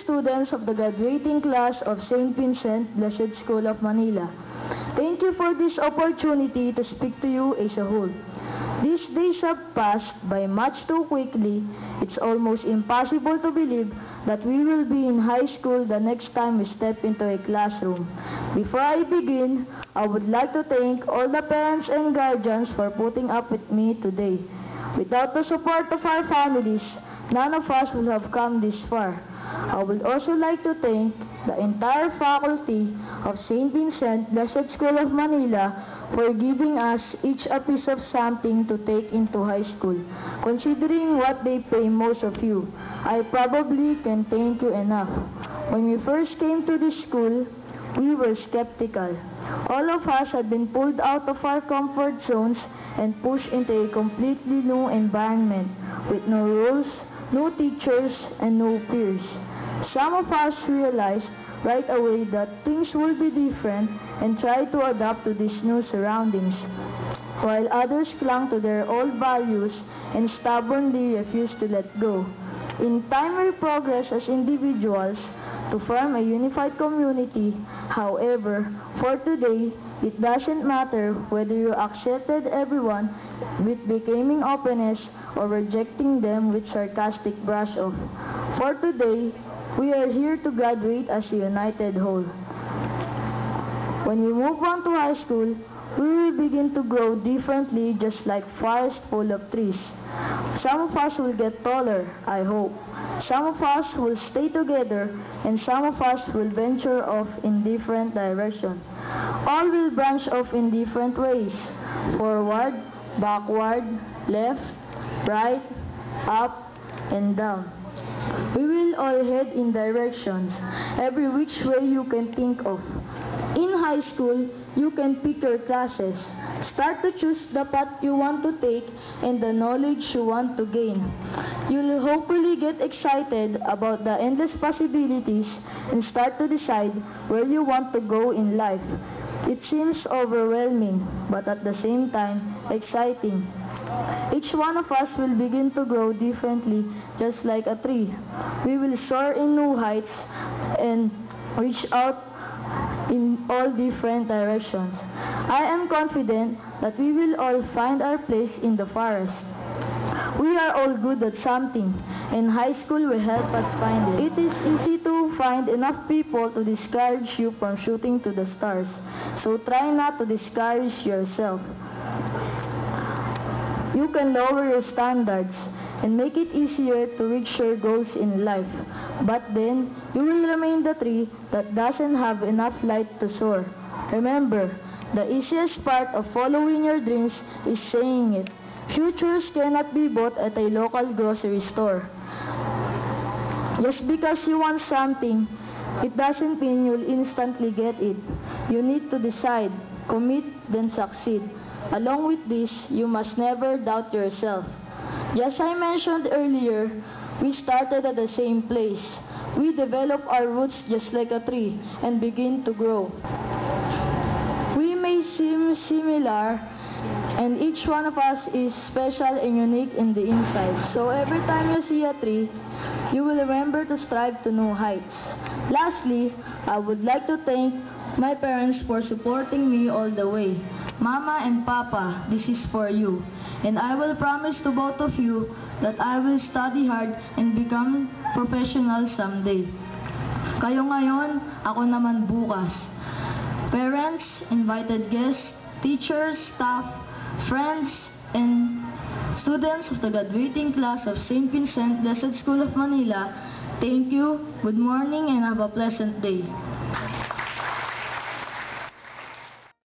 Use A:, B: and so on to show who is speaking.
A: students of the graduating class of St. Vincent Blessed School of Manila. Thank you for this opportunity to speak to you as a whole. These days have passed by much too quickly. It's almost impossible to believe that we will be in high school the next time we step into a classroom. Before I begin, I would like to thank all the parents and guardians for putting up with me today. Without the support of our families, none of us would have come this far. I would also like to thank the entire faculty of St. Vincent Blessed School of Manila for giving us each a piece of something to take into high school. Considering what they pay most of you, I probably can thank you enough. When we first came to this school, we were skeptical. All of us had been pulled out of our comfort zones and pushed into a completely new environment with no rules, no teachers, and no peers. Some of us realized right away that things will be different and tried to adapt to these new surroundings, while others clung to their old values and stubbornly refused to let go. In time, we progress as individuals to form a unified community. However, for today, it doesn't matter whether you accepted everyone with becoming openness or rejecting them with sarcastic brush off. For today, we are here to graduate as a united whole. When we move on to high school, we will begin to grow differently, just like forest full of trees. Some of us will get taller, I hope. Some of us will stay together, and some of us will venture off in different directions. All will branch off in different ways: forward, backward, left, right, up, and down. We will all head in directions, every which way you can think of. In high school, you can pick your classes, start to choose the path you want to take and the knowledge you want to gain. You'll hopefully get excited about the endless possibilities and start to decide where you want to go in life. It seems overwhelming, but at the same time, exciting. Each one of us will begin to grow differently, just like a tree. We will soar in new heights and reach out in all different directions. I am confident that we will all find our place in the forest. We are all good at something, and high school will help us find it. It is easy to find enough people to discourage you from shooting to the stars, so try not to discourage yourself. You can lower your standards and make it easier to reach your goals in life, but then you will remain the tree that doesn't have enough light to soar. Remember, the easiest part of following your dreams is saying it. Futures cannot be bought at a local grocery store. Just because you want something, it doesn't mean you'll instantly get it. You need to decide, commit, then succeed. Along with this, you must never doubt yourself. Just I mentioned earlier, we started at the same place. We develop our roots just like a tree and begin to grow. We may seem similar, and each one of us is special and unique in the inside. So every time you see a tree, you will remember to strive to new heights. Lastly, I would like to thank my parents for supporting me all the way. Mama and Papa, this is for you. And I will promise to both of you that I will study hard and become professional someday. Kayo ngayon, ako naman bukas. Parents, invited guests, teachers, staff, friends, and students of the graduating class of St. Vincent Blessed School of Manila, thank you, good morning, and have a pleasant day.